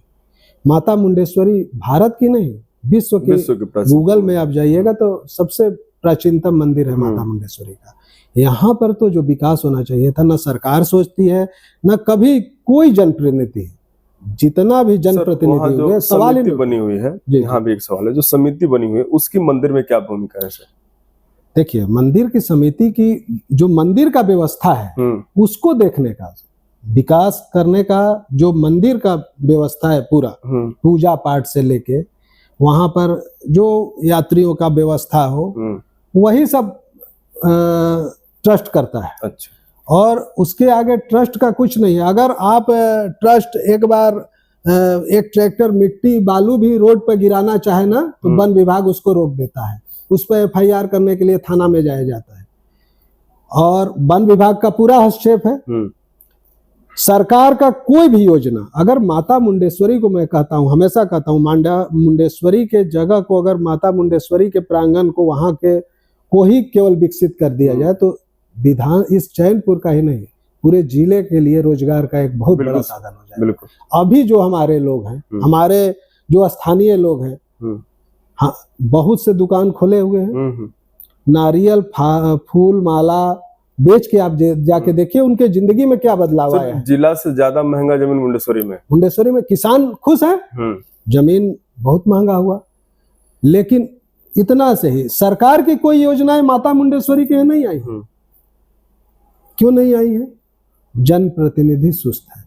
माता मुंडेश्वरी भारत की नहीं, विश्व की गूगल में आप जाइएगा तो सबसे प्राचीनतम मंदिर है माता मुंडेश्वरी का। यहाँ पर तो जो विकास होना चाहिए था, ना सरकार सोचती है, ना कभी कोई जनप्रतिनिधि, जितना भी जनप्रतिनिधि हुए, सवाल ही बनी हुई है। यहाँ भी एक सवाल है, जो समिति बनी हुई है उसकी मंदिर में क्या भूमिका है सर? देखिए, मंदिर की समिति की जो मंदिर का व्यवस्था है उसको देखने का, विकास करने का, जो मंदिर का व्यवस्था है पूरा, पूजा पाठ से लेके वहां पर जो यात्रियों का व्यवस्था हो, वही सब ट्रस्ट करता है। अच्छा। और उसके आगे ट्रस्ट का कुछ नहीं है। अगर आप ट्रस्ट एक बार एक ट्रैक्टर मिट्टी बालू भी रोड पर गिराना चाहे ना, तो वन विभाग उसको रोक देता है, उस पर FIR करने के लिए थाना में जाया जाता है, और वन विभाग का पूरा हस्तक्षेप है। सरकार का कोई भी योजना, अगर माता मुंडेश्वरी को मैं कहता हूँ, हमेशा कहता हूँ, मांडा मुंडेश्वरी के जगह को, अगर माता मुंडेश्वरी के प्रांगण को, वहां के को ही केवल विकसित कर दिया जाए तो विधान इस चैनपुर का ही नहीं पूरे जिले के लिए रोजगार का एक बहुत बड़ा साधन हो जाए। बिल्कुल। अभी जो हमारे लोग हैं, हमारे जो स्थानीय लोग हैं, हाँ, बहुत से दुकान खोले हुए हैं, नारियल फूल माला बेच के आप जाके देखिए उनके जिंदगी में क्या बदलाव आया है। जिला से ज्यादा महंगा जमीन मुंडेश्वरी में किसान खुश है, जमीन बहुत महंगा हुआ, लेकिन इतना से ही सरकार की कोई योजनाएं माता मुंडेश्वरी के नहीं आई। क्यों नहीं आई है? जनप्रतिनिधि सुस्त है।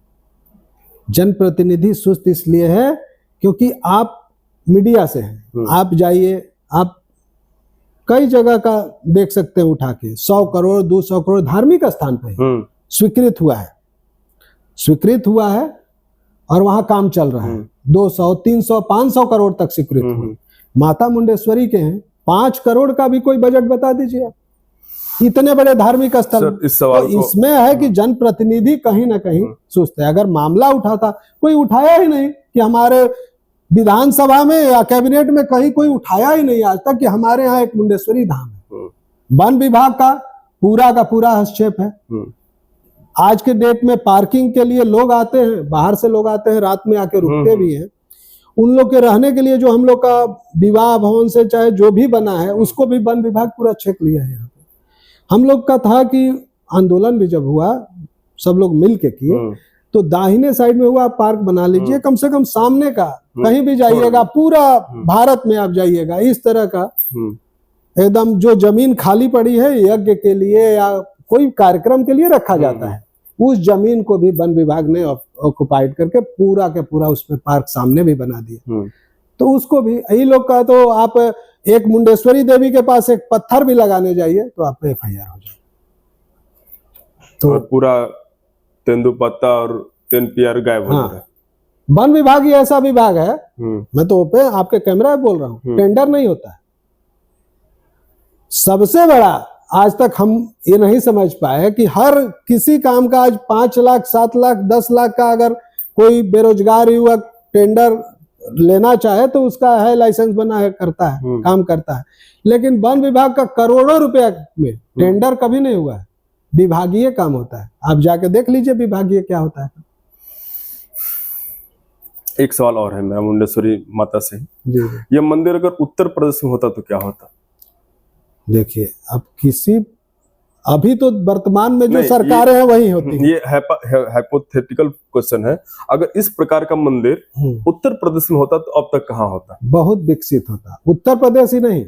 जनप्रतिनिधि सुस्त इसलिए है क्योंकि आप मीडिया से हैं, आप जाइए, आप कई जगह का देख सकते हैं उठा के 100 करोड़ 200 करोड़ धार्मिक स्थान पे स्वीकृत हुआ है और वहां काम चल रहा है। 200 300 500 करोड़ तक स्वीकृत हुआ। माता मुंडेश्वरी के हैं 5 करोड़ का भी कोई बजट बता दीजिए, इतने बड़े धार्मिक स्थल। इस सवाल तो इसमें है कि जनप्रतिनिधि कहीं ना कहीं सुस्त है। अगर मामला उठाता, कोई उठाया ही नहीं कि हमारे विधानसभा में या कैबिनेट में कहीं कोई उठाया ही नहीं आज तक कि हमारे यहाँ एक मुंडेश्वरी धाम है। वन विभाग का पूरा हस्तक्षेप है। आज के डेट में पार्किंग के लिए लोग आते हैं, बाहर से लोग आते हैं, रात में आके रुकते भी हैं। उन लोग के रहने के लिए जो हम लोग का विवाह भवन से चाहे जो भी बना है उसको भी वन विभाग पूरा चेक लिया है। यहाँ पे हम लोग का था कि आंदोलन भी जब हुआ, सब लोग मिल के किए, तो दाहिने साइड में हुआ पार्क बना लीजिए, कम से कम सामने का कहीं भी जाइएगा, पूरा भारत में आप जाइएगा, इस तरह का एकदम जो जमीन खाली पड़ी है यज्ञ के लिए या कोई कार्यक्रम के लिए रखा जाता है, उस जमीन को भी वन विभाग ने ऑक्युपाइड करके पूरा के पूरा उसमें पार्क सामने भी बना दिया। तो उसको भी यही लोग का, तो आप एक मुंडेश्वरी देवी के पास एक पत्थर भी लगाने जाइए तो आप FIR हो जाए। तो पूरा तेंदुपत्ता और तेनपियर गायब हो जाता है। वन विभाग ही ऐसा विभाग है, मैं तो पे आपके कैमरा बोल रहा हूँ, टेंडर नहीं होता है। सबसे बड़ा आज तक हम ये नहीं समझ पाए कि हर किसी काम का आज 5 लाख 7 लाख 10 लाख का अगर कोई बेरोजगार युवक टेंडर लेना चाहे तो उसका है लाइसेंस बना है, करता है, काम करता है, लेकिन वन विभाग का करोड़ों रुपया में टेंडर कभी नहीं हुआ है। विभागीय काम होता है, आप जाके देख लीजिए विभागीय क्या होता है। एक सवाल और है मेरा मुंडेश्वरी माता से, ये मंदिर अगर उत्तर प्रदेश में होता तो क्या होता? देखिए, अब अभी तो वर्तमान में जो सरकारें हैं वही होती है। ये हाइपोथेटिकल क्वेश्चन है, अगर इस प्रकार का मंदिर उत्तर प्रदेश में होता तो अब तक कहाँ होता? बहुत विकसित होता। उत्तर प्रदेश ही नहीं,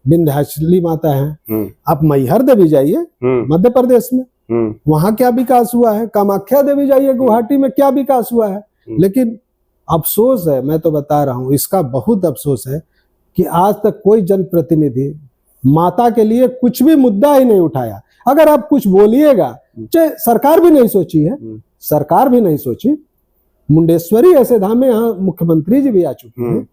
विंध्याचली माता है, आप मैहर देवी जाइए मध्य प्रदेश में, वहां क्या विकास हुआ है। कामाख्या देवी जाइए गुवाहाटी में, क्या विकास हुआ है। लेकिन अफसोस है, मैं तो बता रहा हूँ, इसका बहुत अफसोस है कि आज तक कोई जनप्रतिनिधि माता के लिए कुछ भी मुद्दा ही नहीं उठाया। अगर आप कुछ बोलिएगा, चाहे सरकार भी नहीं सोची है, सरकार भी नहीं सोची। मुंडेश्वरी ऐसे धाम में यहाँ मुख्यमंत्री जी भी आ चुके हैं,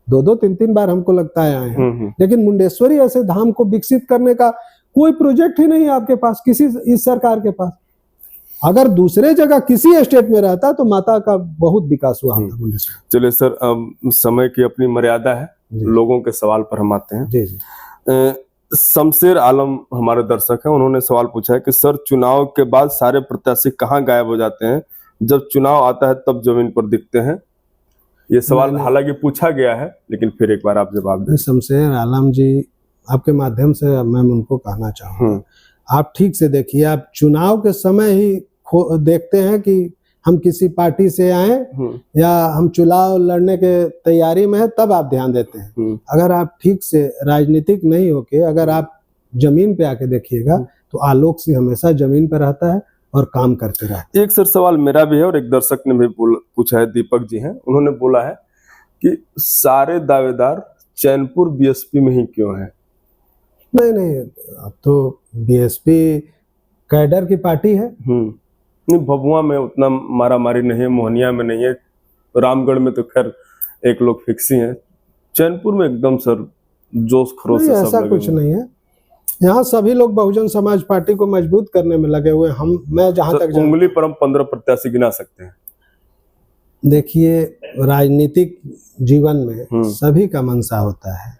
2-2 3-3 बार हमको लगता है आए हैं, लेकिन मुंडेश्वरी ऐसे धाम को विकसित करने का कोई प्रोजेक्ट ही नहीं है आपके पास, किसी इस सरकार के पास। अगर दूसरे जगह किसी स्टेट में रहता तो माता का बहुत विकास हुआ होता मुंडेश्वरी। चलिए सर, समय की अपनी मर्यादा है, लोगों के सवाल पर हम आते हैं। जी। शमशेर आलम हमारे दर्शक हैं, उन्होंने सवाल पूछा है कि सर, चुनाव के बाद सारे प्रत्याशी कहाँ गायब हो जाते हैं? जब चुनाव आता है तब जमीन पर दिखते हैं। ये सवाल हालांकि पूछा गया है, लेकिन फिर एक बार आप जवाब दें। शमशेर आलम जी, आपके माध्यम से मैं उनको कहना चाहूँगा, आप ठीक से देखिए, आप चुनाव के समय ही देखते हैं कि हम किसी पार्टी से आए या हम चुनाव लड़ने के तैयारी में है, तब आप ध्यान देते हैं। अगर आप ठीक से राजनीतिक नहीं होके अगर आप जमीन पे आके देखिएगा तो आलोक सिंह हमेशा जमीन पे रहता है और काम करते रहते हैं। एक सर सवाल मेरा भी है और एक दर्शक ने भी पूछा है, दीपक जी हैं, उन्होंने बोला है कि सारे दावेदार चैनपुर बीएसपी में ही क्यों है? नहीं, अब तो बीएसपी कैडर की पार्टी है। नहीं, भभुआ में उतना मारा मारी नहीं है, मोहनिया में नहीं है, रामगढ़ में तो खैर एक लोग फिक्स ही हैं, चैनपुर में एकदम सर जोश खरोश से सब ऐसा कुछ नहीं है। यहाँ सभी लोग बहुजन समाज पार्टी को मजबूत करने में लगे हुए। मैं जहां तक उंगली पर हम 15 प्रत्याशी गिना सकते हैं। देखिए, राजनीतिक जीवन में सभी का मंशा होता है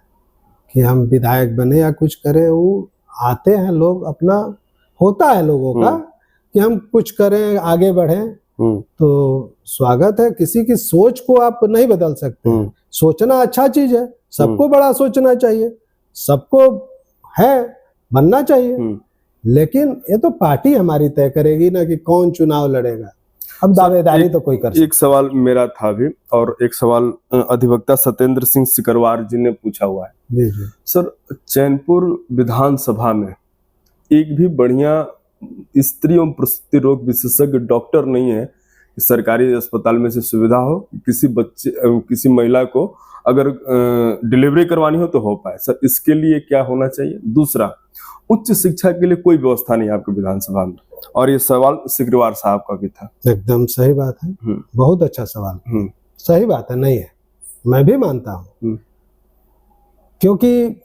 कि हम विधायक बने या कुछ करें। वो आते हैं लोग, अपना होता है लोगों का कि हम कुछ करें, आगे बढ़ें, तो स्वागत है। किसी की सोच को आप नहीं बदल सकते। सोचना अच्छा चीज है, सबको बड़ा सोचना चाहिए, सबको है बनना चाहिए, लेकिन ये तो पार्टी हमारी तय करेगी ना कि कौन चुनाव लड़ेगा। अब दावेदारी तो कोई कर सकता। एक सवाल मेरा था भी, और एक सवाल अधिवक्ता सत्येंद्र सिंह सिकरवार जी ने पूछा हुआ है। जी जी। सर, चैनपुर विधानसभा में एक भी बढ़िया स्त्री एवं प्रसूति रोग विशेषज्ञ डॉक्टर नहीं है। सरकारी अस्पताल में से सुविधा हो, किसी महिला को अगर डिलीवरी करवानी हो पाए। सर, इसके लिए क्या होना चाहिए? दूसरा, उच्च शिक्षा के लिए कोई व्यवस्था नहीं है आपके विधानसभा में। और ये सवाल सिकरवार साहब का भी था। एकदम सही बात है, बहुत अच्छा सवाल। सही बात है, नहीं है, मैं भी मानता हूं। क्योंकि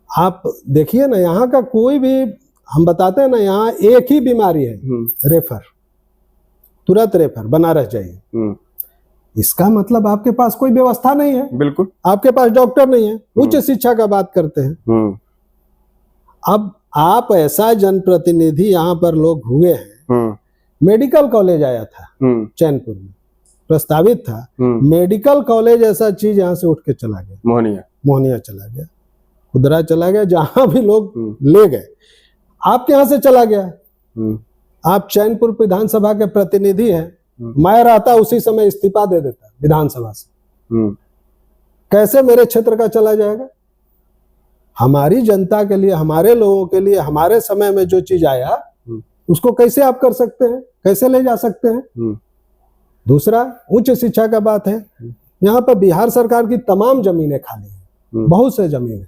आप देखिए ना, यहाँ का कोई भी, हम बताते हैं ना, यहाँ एक ही बीमारी है, रेफर, तुरंत रेफर, बनारस जाइए। इसका मतलब आपके पास कोई व्यवस्था नहीं है। बिल्कुल, आपके पास डॉक्टर नहीं है। उच्च शिक्षा का बात करते हैं। अब आप ऐसा जनप्रतिनिधि यहाँ पर लोग हुए हैं। मेडिकल कॉलेज आया था चैनपुर में, प्रस्तावित था। मेडिकल कॉलेज ऐसा चीज यहाँ से उठ के चला गया, मोहनिया चला गया, खुदरा चला गया, जहां भी लोग ले गए आपके यहाँ से चला गया। आप चैनपुर विधानसभा के प्रतिनिधि हैं, मैं रहता उसी समय इस्तीफा दे देता विधानसभा से। कैसे मेरे क्षेत्र का चला जाएगा? हमारी जनता के लिए, हमारे लोगों के लिए, हमारे समय में जो चीज आया उसको कैसे आप कर सकते हैं, कैसे ले जा सकते हैं? दूसरा, उच्च शिक्षा का बात है। यहाँ पर बिहार सरकार की तमाम जमीनें खाली हैं, बहुत से जमीनें।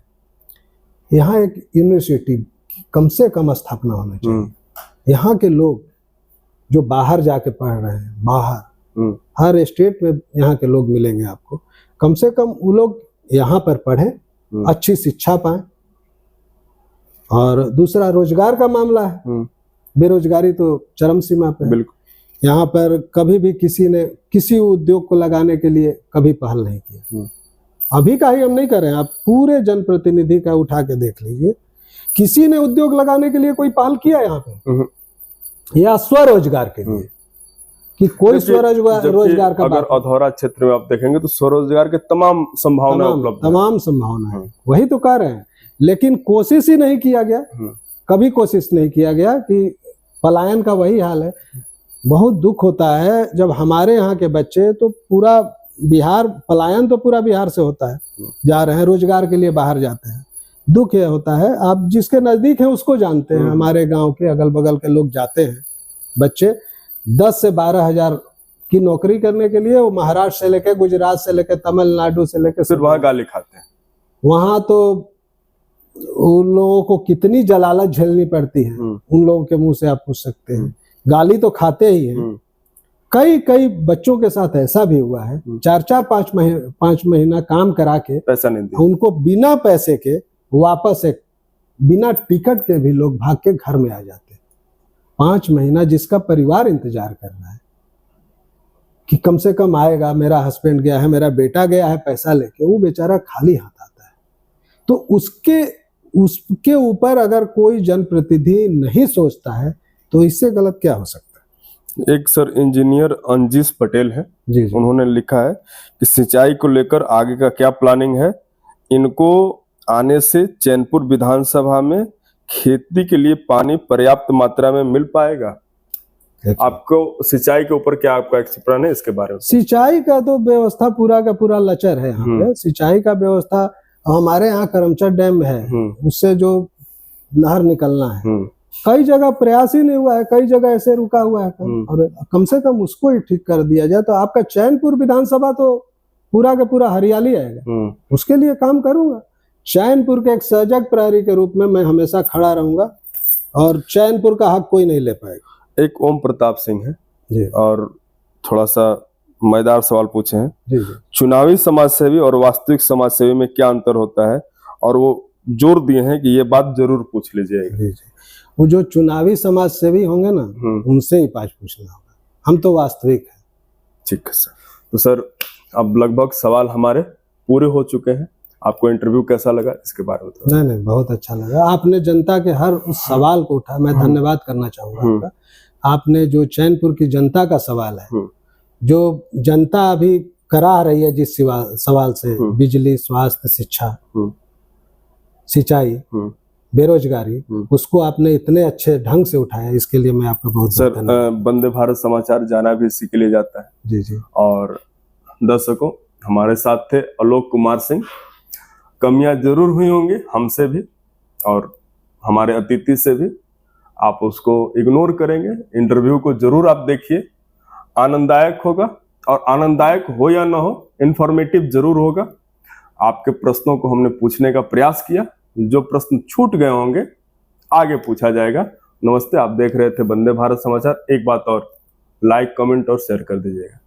यहाँ एक यूनिवर्सिटी की कम से कम स्थापना होना चाहिए। यहाँ के लोग जो बाहर जाके पढ़ रहे हैं, बाहर हर स्टेट में यहाँ के लोग मिलेंगे आपको, कम से कम वो लोग यहाँ पर पढ़ें, अच्छी शिक्षा पाएं। और दूसरा, रोजगार का मामला है। बेरोजगारी तो चरम सीमा पे है। यहाँ पर कभी भी किसी ने किसी उद्योग को लगाने के लिए कभी पहल नहीं किया। अभी का ही हम नहीं कर रहे हैं, आप पूरे जनप्रतिनिधि का उठा के देख लीजिए, किसी ने उद्योग लगाने के लिए कोई पहल किया यहाँ पे, या स्वरोजगार के लिए कि कोई स्वरोजगार का? अगर अधौरा क्षेत्र में आप देखेंगे तो स्वरोजगार के तमाम संभावना उपलब्ध, तमाम संभावना है। वही तो कह रहे हैं, लेकिन कोशिश ही नहीं किया गया। कभी कोशिश नहीं किया गया कि पलायन का वही हाल है। बहुत दुख होता है जब हमारे यहाँ के बच्चे, तो पूरा बिहार, पलायन तो पूरा बिहार से होता है, जा रहे हैं रोजगार के लिए बाहर जाते हैं। दुख यह होता है, आप जिसके नजदीक हैं उसको जानते हैं, हमारे गांव के अगल बगल के लोग जाते हैं बच्चे 10 से 12 हजार की नौकरी करने के लिए। वो महाराष्ट्र से लेकर, गुजरात से लेकर, तमिलनाडु से लेकर, सिर्फ वहां गाली खाते हैं। वहां तो उन लोगों को कितनी जलालत झेलनी पड़ती है, उन लोगों के मुंह से आप पूछ सकते हैं। गाली तो खाते ही हैं। कई बच्चों के साथ ऐसा भी हुआ है, 4-5 महीना काम करा के पैसा नहीं दिया, उनको बिना पैसे के वापस एक बिना टिकट के भी लोग भाग के घर में आ जाते हैं। 5 महीना जिसका परिवार इंतजार कर रहा है कि कम से कम आएगा, मेरा हस्बैंड गया है, मेरा बेटा गया है पैसा लेके, वो बेचारा खाली हाथ आता है। तो उसके ऊपर अगर कोई जनप्रतिनिधि नहीं सोचता है तो इससे गलत क्या हो सकता है? एक सर इंजीनियर अंजीश पटेल है जी, उन्होंने लिखा है कि सिंचाई को लेकर आगे का क्या प्लानिंग है, इनको आने से चैनपुर विधानसभा में खेती के लिए पानी पर्याप्त मात्रा में मिल पाएगा? आपको सिंचाई के ऊपर क्या आपका एक्सप्लेन है इसके बारे में? सिंचाई का तो व्यवस्था पूरा का पूरा लचर है यहाँ पे। सिंचाई का व्यवस्था हमारे यहाँ करमचट डैम है, उससे जो नहर निकलना है, कई जगह प्रयास ही नहीं हुआ है, कई जगह ऐसे रुका हुआ है। और कम से कम उसको ही ठीक कर दिया जाए तो आपका चैनपुर विधानसभा तो पूरा का पूरा हरियाली आएगा। उसके लिए काम करूंगा। चैनपुर के एक सजग प्रहरी के रूप में मैं हमेशा खड़ा रहूंगा और चैनपुर का हक कोई नहीं ले पाएगा। एक ओम प्रताप सिंह है जी, और थोड़ा सा मजेदार सवाल पूछे हैं जी। चुनावी समाजसेवी और वास्तविक समाजसेवी में क्या अंतर होता है, और वो जोर दिए हैं कि ये बात जरूर पूछ लीजिएगा। जी जी। वो जो चुनावी समाज सेवी होंगे ना, उनसे ही पाँच पूछना होगा, हम तो वास्तविक हैं। ठीक है सर। तो सर अब लगभग सवाल हमारे पूरे हो चुके हैं, आपको इंटरव्यू कैसा लगा इसके बारे में बताओ। नहीं, बहुत अच्छा लगा। आपने जनता के हर उस सवाल को उठा, मैं धन्यवाद करना चाहूंगा आपका। आपने जो चैनपुर की जनता का सवाल है, जो जनता अभी करा रही है जिस सवाल से, बिजली, स्वास्थ्य, शिक्षा, सिंचाई, बेरोजगारी, उसको आपने इतने अच्छे ढंग से उठाया, इसके लिए मैं आपका बहुत सर वंदे भारत समाचार जाना भी इसी के लिए जाता है। जी जी। और दर्शकों, हमारे साथ थे आलोक कुमार सिंह। कमियां जरूर हुई होंगी हमसे भी और हमारे अतिथि से भी, आप उसको इग्नोर करेंगे। इंटरव्यू को जरूर आप देखिए, आनंददायक होगा, और आनंददायक हो या ना हो, इंफॉर्मेटिव जरूर होगा। आपके प्रश्नों को हमने पूछने का प्रयास किया, जो प्रश्न छूट गए होंगे आगे पूछा जाएगा। नमस्ते, आप देख रहे थे वंदे भारत समाचार। एक बात और, लाइक, कमेंट और शेयर कर दीजिएगा।